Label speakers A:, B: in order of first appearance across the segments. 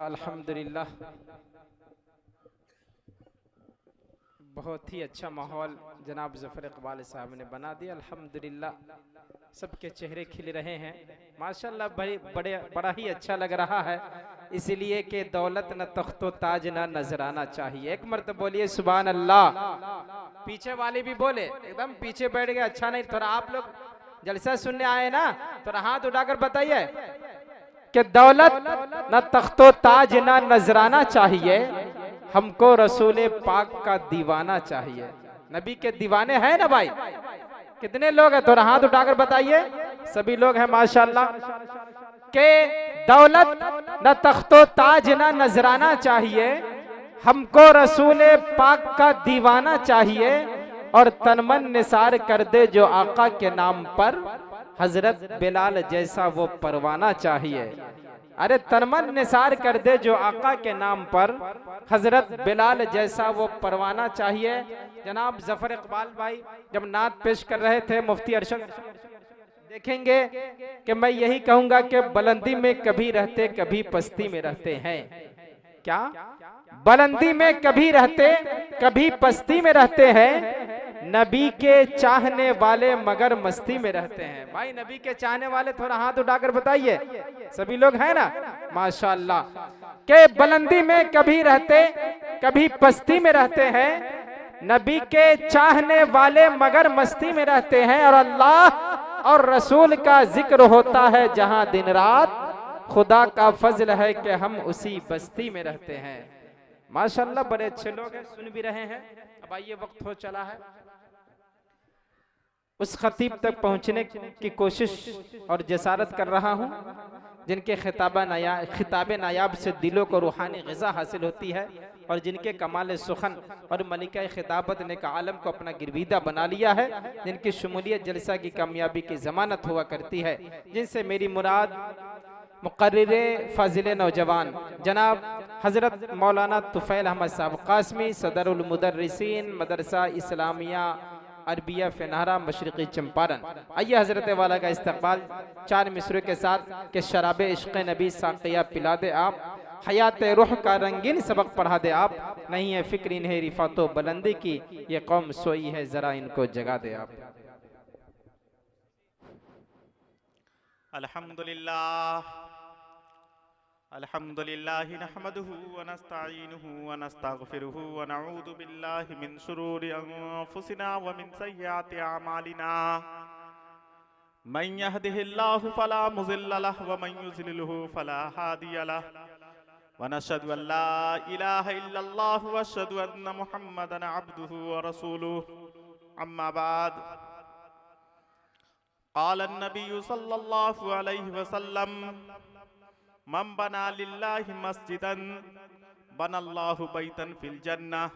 A: अल्हम्दुलिल्लाह बहुत ही अच्छा माहौल जनाब ज़फ़र इक़बाल साहब ने बना दिया। अल्हम्दुलिल्लाह सबके चेहरे खिल रहे हैं माशाल्लाह। बड़ा ही अच्छा लग रहा है, इसलिए कि दौलत न तख्तो ताज न नजराना चाहिए। एक मर्तबा बोलिए सुभान अल्लाह। पीछे वाले भी बोले, एकदम पीछे बैठ गए अच्छा नहीं। थोड़ा आप लोग जलसा सुनने आए ना, थोड़ा हाथ उठाकर बताइए कि दौलत न तख्तो ताज न नजराना चाहिए, हमको रसूल पाक का दीवाना चाहिए। नबी के दीवाने हैं ना भाई? कितने लोग हैं? थोड़ा हाथ उठाकर बताइए। सभी लोग हैं माशाल्लाह। के दौलत न तख्तो ताज न नजराना चाहिए, हमको रसूल पाक का दीवाना चाहिए। और तनमन निसार कर दे जो आका के नाम पर, हजरत बिलाल जैसा वो परवाना चाहिए। अरे तनमन निसार कर दे जो आका के नाम पर, हजरत बिलाल जैसा वो परवाना चाहिए। जनाब ज़फ़र इक़बाल भाई जब नात पेश कर रहे थे, मुफ्ती अरशद देखेंगे कि मैं यही कहूंगा कि बुलंदी में कभी रहते कभी पस्ती में रहते हैं। क्या बुलंदी में कभी रहते कभी पस्ती में रहते हैं, नबी के चाहने वाले मगर मस्ती में रहते हैं। भाई नबी के चाहने वाले थोड़ा हाथ उठाकर बताइए। सभी लोग हैं ना माशाल्लाह। के बुलंदी में कभी रहते कभी पस्ती में रहते हैं, नबी के चाहने वाले मगर मस्ती में रहते हैं। और अल्लाह और रसूल का जिक्र होता है जहां दिन रात, खुदा का फजल है कि हम उसी बस्ती में रहते हैं। माशाल्लाह बड़े अच्छे लोग हैं, सुन भी रहे हैं। अब आइए वक्त हो चला है, उस खतीब तक पहुंचने की कोशिश और जसारत कर रहा हूं जिनके खिताब नायाब से दिलों को रूहानी ग़िज़ा हासिल होती है, और जिनके कमाल सुखन और मलिका खिताबत ने का आलम को अपना गिरवीदा बना लिया है, जिनकी शमूलियत जलसा की कामयाबी की ज़मानत हुआ करती है, जिनसे मेरी मुराद मुक़र्रिरे फ़ाज़िले नौजवान जनाब हज़रत मौलाना तुफ़ैल अहमद साहब क़ासमी, सदरुल मुदर्रिसीन मदरसा इस्लामिया अरबिया फ़िनहारा मशरिक़ी चंपारण। आइए हज़रत वाला का इस्तक़बाल चार मिसरों के साथ कि शराब इश्क़ नबी साक़िया पिला दे आप, हयात रूह का रंगीन सबक पढ़ा दे आप, नहीं है फ़िक्र इन्हें रिफ़ातो बुलंदी की, ये कौम सोई है ज़रा इनको जगा दे आप।
B: अल्हम्दुलिल्लाह अल्हम्दुलिल्लाहि नहमदुहु व नस्तईनुहु व नस्तगफिरुहु व नऊज़ु बिल्लाहि मिन शुरूरि अनफुसिना व मिन सय्यिआति अमालिना। मन यहदिहिल्लाहु फला मुज़िल्ल लहु व मन युज़्लिलहु फला हादिय लहु। व नशहदु अन ला इलाहा इल्लल्लाहु व अशहदु अन्न मुहम्मदन अब्दुहु व रसूलुहु। अम्मा बाद। क़ाल अन्नबिय्यु सल्लल्लाहु अलैहि वसल्लम मन बना लिल्लाहि मस्जिदन बनल्लाहु बैतन फिल जन्नह।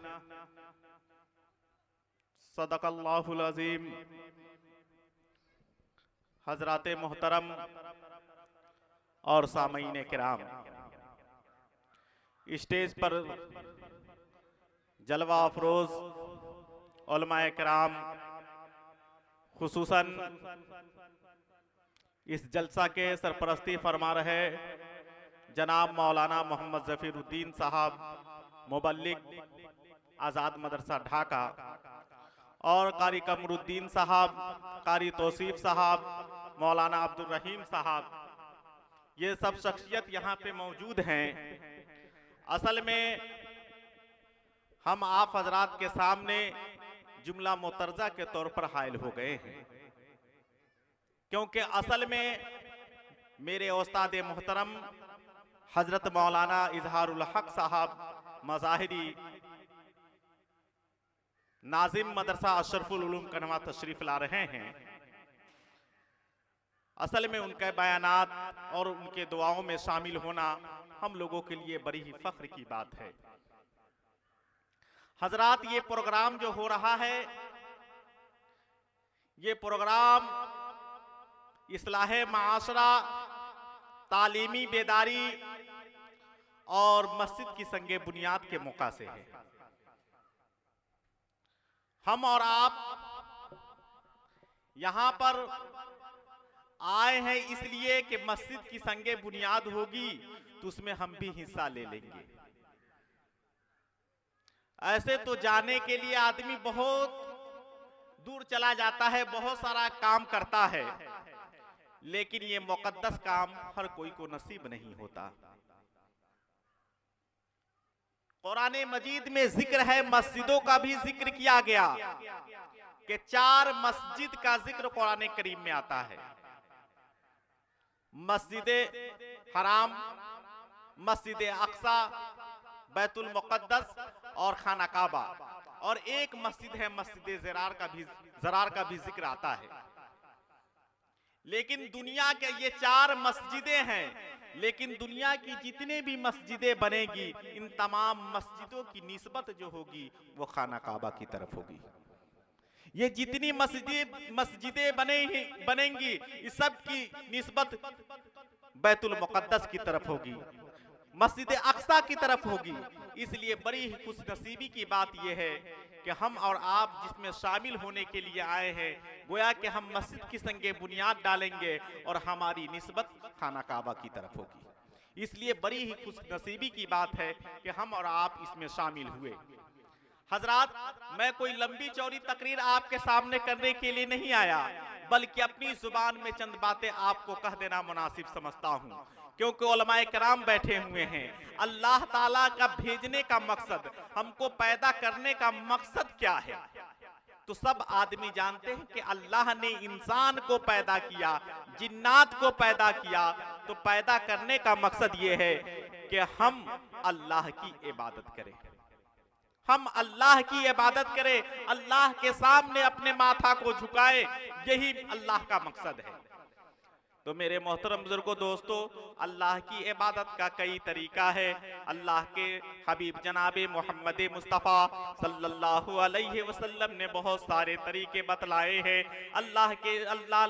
B: सदक़ल्लाहुल अज़ीम। हज़रात मोहतरम और सामईन किराम, स्टेज पर जलवा अफरोज उलमाए किराम, खुसूसन इस जलसा के सरपरस्ती फरमा रहे जनाब मौलाना मोहम्मद ज़फ़ीरुद्दीन साहब, मुबल्लिग आज़ाद मदरसा ढाका, और कारी कमरुद्दीन साहब, कारी तौसीफ साहब, मौलाना अब्दुल रहीम साहब, ये सब शख्सियत यहाँ पे मौजूद हैं। असल में हम आप हजरात के सामने जुमला मुतरजा के तौर पर हायल हो गए हैं, क्योंकि असल में मेरे उस्ताद मोहतरम हजरत मौलाना इजहारुल हक साहब मज़ाहिरी नाजिम मदरसा अशरफुल उलूम कन्वा तशरीफ ला रहे हैं। असल में उनके बयानात और उनके दुआओं में शामिल होना हम लोगों के लिए बड़ी ही फख्र की बात है। हजरात, ये प्रोग्राम जो हो रहा है, ये प्रोग्राम इस्लाहे माशरा, तालीमी बेदारी और मस्जिद की संगे बुनियाद के मौका से है। हम और आप यहाँ पर आए हैं इसलिए कि मस्जिद की संगे बुनियाद होगी तो उसमें हम भी हिस्सा ले लेंगे। ऐसे तो जाने के लिए आदमी बहुत दूर चला जाता है, बहुत सारा काम करता है, लेकिन ये मुकद्दस काम हर कोई को नसीब नहीं होता। कुरान मजीद में जिक्र है, मस्जिदों का भी जिक्र किया गया कि 4 मस्जिद का जिक्र कुरान करीम में आता है। मस्जिद हराम, मस्जिद अक्सा, बैतुल मुक़द्दस और खाना काबा, और एक मस्जिद है मस्जिद ज़रार का भी जिक्र आता है। लेकिन दुनिया के ये 4 मस्जिदें हैं, लेकिन दुनिया की जितने भी मस्जिदें बनेगी, इन तमाम मस्जिदों की निस्बत जो होगी वो खाना काबा की तरफ होगी। ये जितनी मस्जिदें बनेंगी, इस सब की निस्बत बैतुल मुक़द्दस की तरफ होगी, मस्जिद अक्सा की तरफ होगी। इसलिए बड़ी खुशनसीबी की बात यह है कि हम और आप जिसमें शामिल होने के लिए आए हैं, गोया कि हम मस्जिद की संगे बुनियाद डालेंगे और हमारी निस्बत खाना काबा की तरफ होगी। इसलिए बड़ी ही खुशनसीबी की बात है कि हम और आप इसमें शामिल हुए। हजरात, मैं कोई लंबी चौड़ी तकरीर आपके सामने करने के लिए नहीं आया, बल्कि अपनी जुबान में चंद बातें आपको कह देना मुनासिब समझता हूँ, क्योंकि उलमाए कराम बैठे हुए हैं। अल्लाह ताला का भेजने का मकसद, हमको पैदा करने का मकसद क्या है, तो सब आदमी जानते हैं कि अल्लाह ने इंसान को पैदा किया, जिन्नात को पैदा किया, तो पैदा करने का मकसद ये है कि हम अल्लाह की इबादत करें, हम अल्लाह की इबादत करें, अल्लाह के सामने अपने माथा को झुकाए, यही अल्लाह का मकसद है। तो मेरे मोहतरम बुजुर्गों, दोस्तों, अल्लाह की इबादत का कई तरीका है। अल्लाह के हबीब जनाबे मोहम्मद मुस्तफ़ा सल्लल्लाहु अलैहि वसल्लम ने बहुत सारे तरीके बतलाए हैं। अल्लाह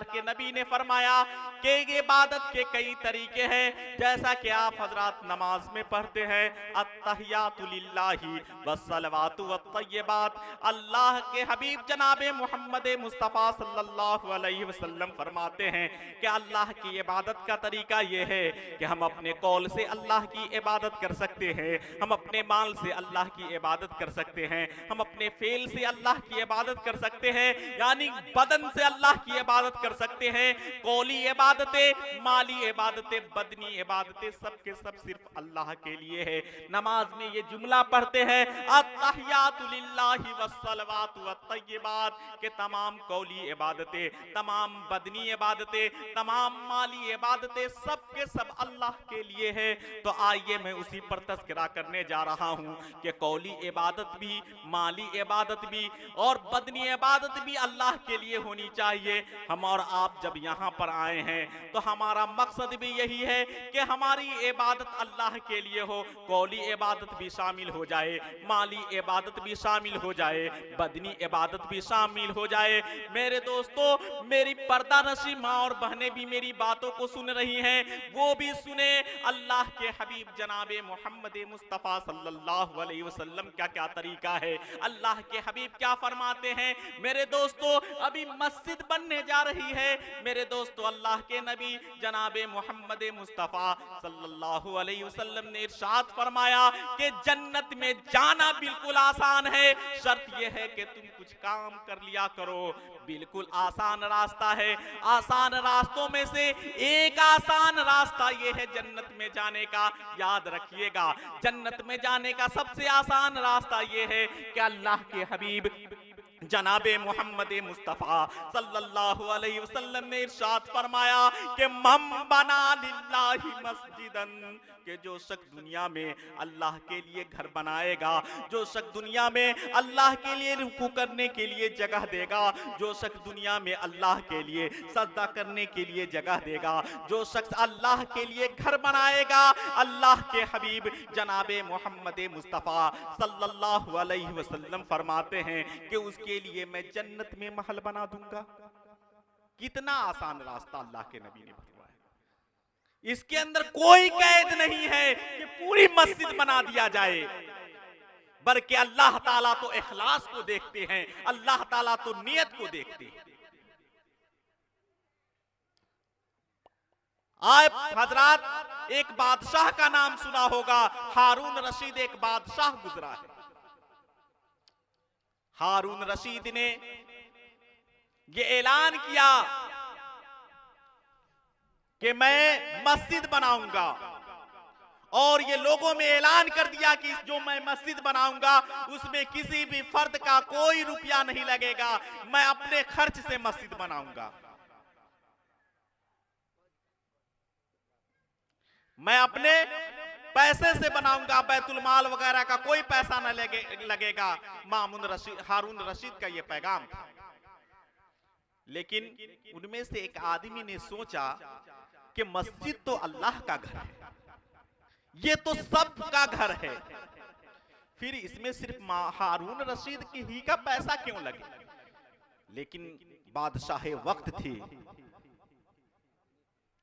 B: के नबी ने फरमाया कि इबादत के कई तरीके हैं, जैसा कि आप हजरात नमाज में पढ़ते हैं, अत्तहियातु लिल्लाहि वस्सलवातु वत्तय्यिबात। अल्लाह के हबीब जनाबे मोहम्मद मुस्तफ़ा सल्लल्लाहु अलैहि वसल्लम फरमाते हैं कि अल्लाह की इबादत का तरीका यह है कि हम अपने कौल से अल्लाह की इबादत कर सकते हैं, हम अपने माल से अल्लाह की इबादत कर सकते हैं, हम अपने फेल से अल्लाह की इबादत कर सकते हैं, यानी बदन से अल्लाह की इबादत कर सकते हैं। कौली इबादतें, माली इबादतें, बदनी इबादतें, सब के सब सिर्फ अल्लाह के लिए है। नमाज में ये जुमला पढ़ते हैं, अत्तहियातु लिल्लाहि वस्सलवातु वत्तय्यिबात, के तमाम कौली इबादतें, तमाम बदनी इबादतें, तमाम माली इबादतें, सब के सब अल्लाह के लिए है। तो आइए मैं उसी पर तज़किरा करने जा रहा हूँ कि कौली इबादत भी, माली इबादत भी और बदनी इबादत भी अल्लाह के लिए होनी चाहिए। हम और आप जब यहाँ पर आए हैं तो हमारा मकसद भी यही है कि हमारी इबादत अल्लाह के लिए हो, कौली इबादत भी शामिल हो जाए, माली इबादत भी शामिल हो जाए, बदनी इबादत भी शामिल हो जाए। मेरे दोस्तों, मेरी पर्दा नशी माँ और बहनें भी मेरी बातों को सुन रही हैं, वो भी सुने अल्लाह के हबीब जनाबे मोहम्मद मुस्तफ़ा सल्लल्लाहु अलैहि वसल्लम क्या क्या तरीका है, अल्लाह के हबीब क्या फरमाते हैं। मेरे दोस्तों, अभी मस्जिद बनने जा रही है। मेरे दोस्तों, अल्लाह के नबी जनाबे मोहम्मद मुस्तफ़ा सल्लल्लाहु अलैहि वसल्लम ने इरशाद फरमाया कि जन्नत में जाना बिल्कुल आसान है, शर्त यह है कि तुम कुछ काम कर लिया करो। बिल्कुल आसान रास्ता है। आसान रास्तों में से एक आसान रास्ता ये है जन्नत में जाने का। याद रखिएगा, जन्नत में जाने का सबसे आसान रास्ता ये है कि अल्लाह के हबीब जनाबे मोहम्मद मुस्तफ़ा सल्लल्लाहु अलैहि वसल्लम ने इरशाद फरमाया कि मम बना लिल्लाहि मस्जिदन, कि जो शख्स दुनिया में अल्लाह के लिए घर बनाएगा, जो शख्स दुनिया में अल्लाह के लिए रुकू करने के लिए जगह देगा, जो शख्स दुनिया में अल्लाह के लिए सजदा करने के लिए जगह देगा, जो शख्स अल्लाह के लिए घर बनाएगा, अल्लाह के हबीब जनाबे मोहम्मद मुस्तफ़ा सल्लल्लाहु अलैहि वसल्लम फरमाते हैं कि उसके लिए मैं जन्नत में महल बना दूंगा। कितना आसान रास्ता अल्लाह के नबी ने बताया। इसके अंदर कोई कैद नहीं है कि पूरी मस्जिद बना दिया जाए, बल्कि अल्लाह ताला तो इखलास को देखते हैं, अल्लाह ताला तो नियत को देखते हैं। आप हजरात एक बादशाह का नाम सुना होगा, हारून रशीद एक बादशाह गुजरा है। हारून रशीद ने ये ऐलान किया कि मैं मस्जिद बनाऊंगा, और ये लोगों में ऐलान कर दिया कि जो मैं मस्जिद बनाऊंगा उसमें किसी भी फर्द का कोई रुपया नहीं लगेगा, मैं अपने खर्च से मस्जिद बनाऊंगा, मैं अपने पैसे से बनाऊंगा, बैतुल माल वगैरह का कोई पैसा न लगेगा। हारून रशीद का यह पैगाम था। लेकिन उनमें से एक आदमी ने सोचा कि मस्जिद तो अल्लाह का घर है, ये तो सबका घर है, फिर इसमें सिर्फ हारून रशीद की ही का पैसा क्यों लगे। लेकिन बादशाह वक्त थी,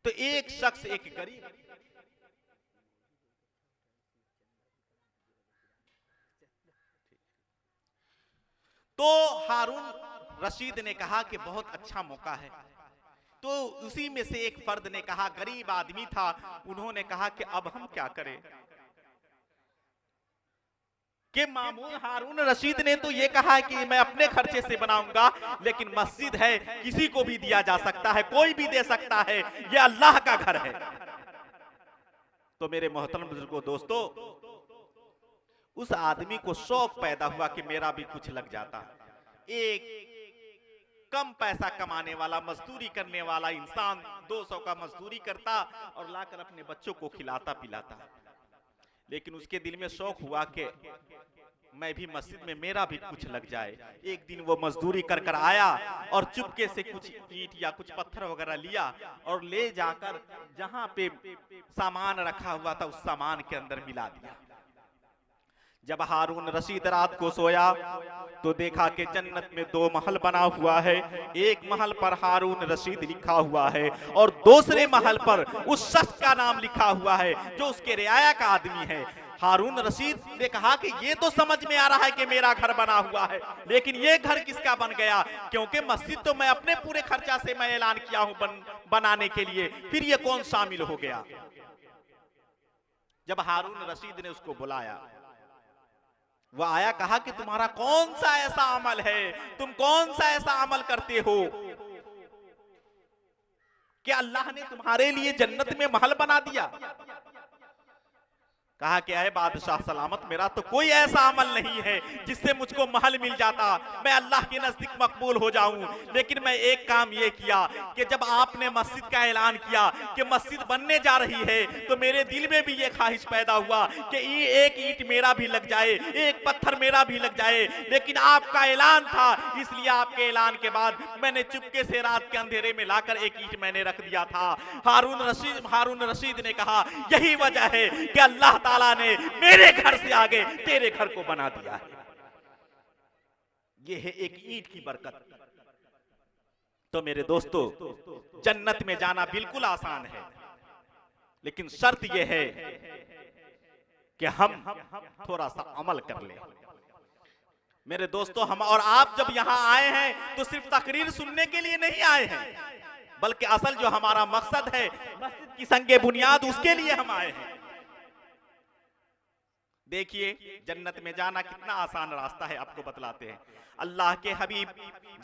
B: तो एक शख्स, एक गरीब, तो हारून रशीद ने कहा कि बहुत अच्छा मौका है। तो उसी में से एक फर्द ने कहा, गरीब आदमी था, उन्होंने कहा कि अब हम क्या करें, कि मामूल हारून रशीद ने तो ये कहा कि मैं अपने खर्चे से बनाऊंगा, लेकिन मस्जिद है, किसी को भी दिया जा सकता है, कोई भी दे सकता है, ये अल्लाह का घर है। तो मेरे मोहतरम बुजुर्गों, दोस्तों, उस आदमी को शौक पैदा हुआ कि मेरा भी कुछ लग जाता। एक कम पैसा कमाने वाला, मजदूरी करने वाला इंसान 200 का मजदूरी करता और लाकर अपने बच्चों को खिलाता पिलाता, लेकिन उसके दिल में शौक हुआ कि मैं भी मस्जिद में मेरा भी कुछ लग जाए। एक दिन वो मजदूरी कर कर आया और चुपके से कुछ ईंट या कुछ पत्थर वगैरह लिया और ले जाकर जहां पे सामान रखा हुआ था उस सामान के अंदर मिला दिया। जब हारून रशीद रात को सोया तो देखा कि जन्नत में 2 महल बना हुआ है। एक महल पर हारून रशीद लिखा हुआ है और दूसरे महल पर उस शख्स का नाम लिखा हुआ है जो उसके रियाया का आदमी है। हारून रशीद ने कहा कि ये तो समझ में आ रहा है कि मेरा घर बना हुआ है, लेकिन ये घर किसका बन गया, क्योंकि मस्जिद तो मैं अपने पूरे खर्चा से मैं ऐलान किया हूं बनाने के लिए, फिर ये कौन शामिल हो गया। जब हारून रशीद ने उसको बुलाया, वो आया, कहा कि तुम्हारा कौन सा ऐसा अमल है, तुम कौन सा ऐसा अमल करते हो कि अल्लाह ने तुम्हारे लिए जन्नत में महल बना दिया। कहा कि है बादशाह सलामत, मेरा तो कोई ऐसा अमल नहीं है जिससे मुझको महल मिल जाता, मैं अल्लाह के नजदीक मकबूल हो जाऊं, लेकिन मैं एक काम ये किया कि जब आपने मस्जिद का ऐलान किया कि मस्जिद बनने जा रही है, तो मेरे दिल में भी ये ख्वाहिश पैदा हुआ कि एक ईंट मेरा भी लग जाए, एक पत्थर मेरा भी लग जाए, लेकिन आपका ऐलान था, इसलिए आपके ऐलान के बाद मैंने चुपके से रात के अंधेरे में लाकर एक ईंट मैंने रख दिया था। हारून रशीद ने कहा, यही वजह है कि अल्लाह ताला ने मेरे घर से आगे तेरे घर को बना दिया है। यह है एक ईंट की बरकत। तो मेरे दोस्तों, जन्नत में जाना बिल्कुल आसान है, लेकिन शर्त यह है कि हम थोड़ा सा अमल कर लें। मेरे दोस्तों, हम और आप जब यहां आए हैं तो सिर्फ तकरीर सुनने के लिए नहीं आए हैं, बल्कि असल जो हमारा मकसद है, मस्जिद की संगे बुनियाद, उसके लिए हम आए हैं। देखिए, जन्नत में जाना कितना आसान रास्ता है, आपको बतलाते हैं। अल्लाह के हबीब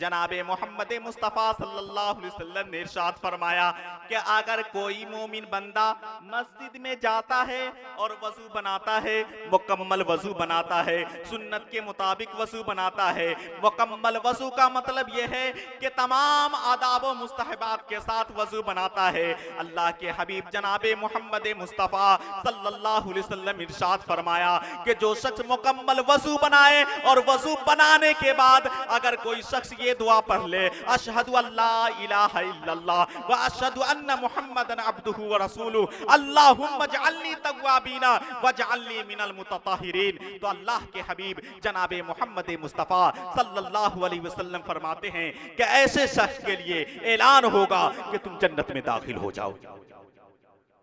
B: जनाबे मोहम्मद मुस्तफ़ा सल्लल्लाहु अलैहि वसल्लम ने इरशाद फरमाया कि अगर कोई मोमिन बंदा मस्जिद में जाता है और वजू बनाता है, मुकम्मल वजू बनाता है, सुन्नत के मुताबिक वजू बनाता है, मुकम्मल वजू का मतलब यह है कि तमाम आदाब व मुस्तहबात के साथ वजू बनाता है। अल्लाह के हबीब जनाबे मोहम्मद मुस्तफ़ा सल्लल्लाहु अलैहि वसल्लम इरशाद फरमाया कि जो शख्स मुकम्मल वजू बनाए और वजू बनाने के बाद अगर कोई शख्स ये दुआ पढ़ ले, अशहदु अल्ला इलाहा इल्लल्लाह व अशहदु अन्ना मुहम्मदन अब्दुहु व रसूलुहु अल्लाहुम्मा जअलनी तव्वाबीना वजअलनी मिनल मुतताहिरीन, तो अल्लाह के हबीब जनाबे मोहम्मद मुस्तफ़ा सल्लल्लाहु अलैहि वसल्लम फरमाते हैं कि ऐसे शख्स के लिए ऐलान होगा कि तुम जन्नत में दाखिल हो जाओ।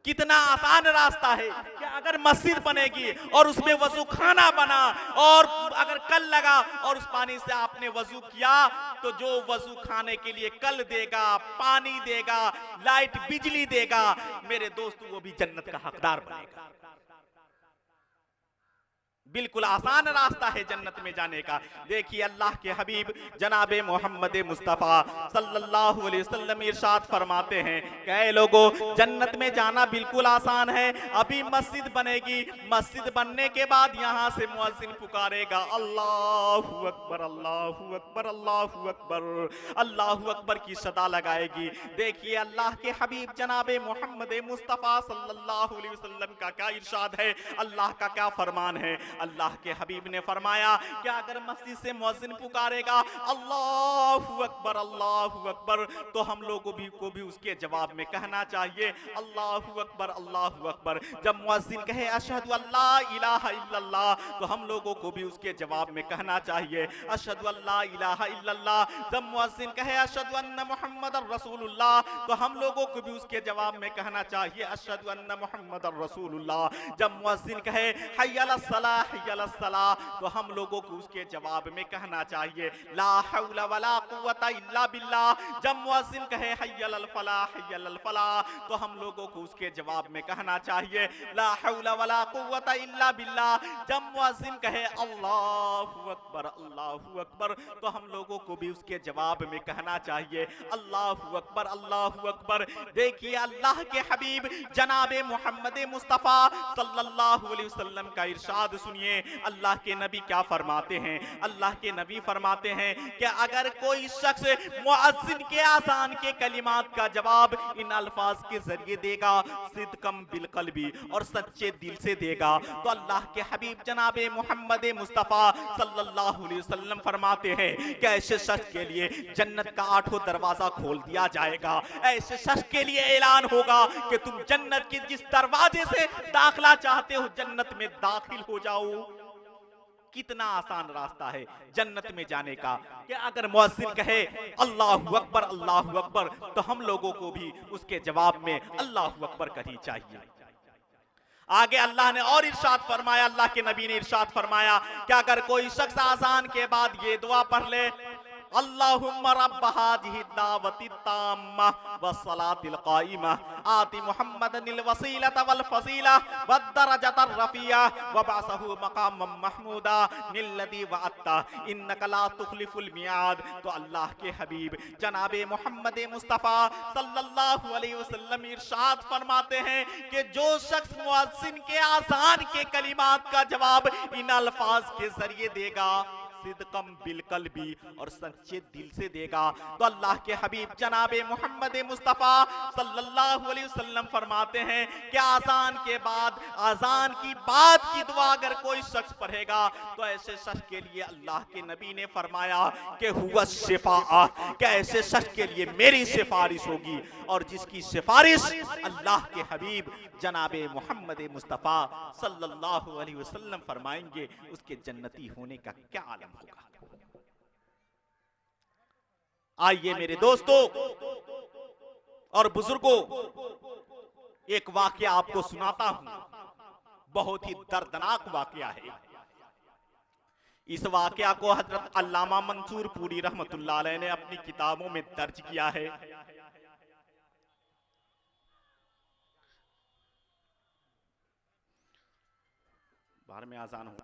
B: कितना आसान रास्ता है कि अगर मस्जिद बनेगी और उसमें वजू खाना बना और अगर कल लगा और उस पानी से आपने वजू किया तो जो वजू खाने के लिए कल देगा, पानी देगा, लाइट बिजली देगा, मेरे दोस्त वो भी जन्नत का हकदार बनेगा। बिल्कुल आसान रास्ता है जन्नत में जाने का। देखिए अल्लाह के हबीब जनाबे मोहम्मद मुस्तफ़ा सल्लल्लाहु अलैहि वसल्लम इरशाद फरमाते हैं कि ऐ लोगों, जन्नत में जाना बिल्कुल आसान है। अभी मस्जिद बनेगी, मस्जिद बनने के बाद यहाँ से मुअज्जिन पुकारेगा अल्लाहु अकबर, अल्लाहु अकबर, अल्लाहु अकबर, अल्लाहु अकबर की सदा लगाएगी। देखिए अल्लाह के हबीब जनाबे मोहम्मद मुस्तफ़ा सल्लल्लाहु अलैहि वसल्लम का क्या इरशाद है, अल्लाह का क्या फरमान है। अल्लाह के हबीब ने फरमाया कि अगर मस्जिद से मुअज्जिन पुकारेगा अल्लाहु अकबर, अल्लाहु अकबर, तो हम लोगों को भी उसके जवाब में कहना चाहिए अल्लाहु अकबर, अल्लाहु अकबर। जब मुअज्जिन कहे अशहदु अल्ला इलाहा इल्लल्लाह, तो हम लोगों को भी उसके जवाब में कहना चाहिए अशहदु अल्ला इलाहा इल्लल्लाह। जब मुअज्जिन कहे अशहदु अन्ना मुहम्मदर रसूलुल्लाह, तो हम लोगों को भी उसके जवाब में कहना चाहिए अशहदु अन्ना मुहम्मदर रसूलुल्लाह। जब मुअज्जिन कहे हय्या अलस सलाह, हय्या अलस सलाह, तो हम लोगों को उसके जवाब में कहना चाहिए ला हौला वला कुव्वता इल्ला बिल्लाह। जब मुअज्जिन कहे हय्या अलल फलाह, हय्या अलल फलाह, तो हम लोगों को उसके जवाब में कहना चाहिए ला हौला वला कुव्वता इल्ला बिल्लाह। जब मुअज्जिन कहे अल्लाहु अकबर, अल्लाहु अकबर, तो हम लोगों को भी उसके जवाब में कहना चाहिए अल्लाहु अकबर, अल्लाहु अकबर। देखिए अल्लाह के हबीब जनाबे मोहम्मद मुस्तफ़ा सल्लल्लाहु अलैहि वसल्लम का इरशाद सुनिए। अल्लाह के नबी क्या फरमाते हैं, अल्लाह के नबी फरमाते हैं कि अगर कोई शख्स मुअज्जिन के आज़ान के कलिमात का जवाब इन अल्फाज के जरिए देगा, सिद्कम बिल क़ल्बी, और सच्चे दिल से देगा, तो अल्लाह के हबीब जनाबे मोहम्मद मुस्तफ़ा सल्लल्लाहु अलैहि वसल्लम फरमाते हैं कि ऐसे शख्स के लिए जन्नत का 8वां दरवाजा खोल दिया जाएगा। ऐसे शख्स के लिए ऐलान होगा कि तुम जन्नत के जिस दरवाजे से दाखिला चाहते हो जन्नत में दाखिल हो जाओ। कितना आसान रास्ता है जन्नत में जाने का कि अगर मुअज्जिन कहे अल्लाहु अकबर, अल्लाहु अकबर, तो हम लोगों को भी उसके जवाब में अल्लाहु अकबर करनी चाहिए। आगे अल्लाह ने और इरशाद फरमाया, अल्लाह के नबी ने इरशाद फरमाया कि अगर कोई शख्स आज़ान के बाद ये दुआ पढ़ ले अल्लाहुम्मा रब्ब हाज़िहि दावति ताम्मा वस्सलातिल क़ाइमा आति मुहम्मदनिल वसीलता वल फज़ीला वद दरजतर रफ़िया वबअसहु मक़ामम महमूदा निल्लज़ी वअत्ता इन्नका ला तुख़लिफ़ुल मियाद। तो अल्लाह के हबीब जनाबे मोहम्मद मुस्तफ़ा सल्लल्लाहु अलैहि वसल्लम इरशाद फरमाते हैं कि जो शख्स मुअज्जिन के आज़ान के कलिमात का जवाब इन अल्फाज के जरिए देगा, सिद्कम बिल क़ल्बी, और सच्चे दिल से देगा, तो अल्लाह के हबीब जनाबे मोहम्मद मुस्तफ़ा सल्लल्लाहु अलैहि वसल्लम फरमाते हैं कि आज़ान के बाद, आज़ान की बाद की दुआ अगर कोई शख्स पढ़ेगा, तो ऐसे शख्स के लिए अल्लाह के नबी ने फरमाया कि हुवा शिफ़ा, कि ऐसे शख्स के लिए मेरी सिफारिश होगी, और जिसकी सिफारिश अल्लाह के हबीब जनाबे मोहम्मद मुस्तफ़ा सल्लल्लाहु अलैहि वसल्लम फरमाएंगे, उसके जन्नती होने का क्या आलम होगा। आइए मेरे दोस्तों और बुजुर्गों, एक वाकया आपको सुनाता हूं, बहुत ही दर्दनाक वाकया है। इस वाकया को हजरत अल्लामा मंसूर पूरी रहमतुल्लाह अलैह ने अपनी किताबों में दर्ज किया है। बाहर में आजान हो।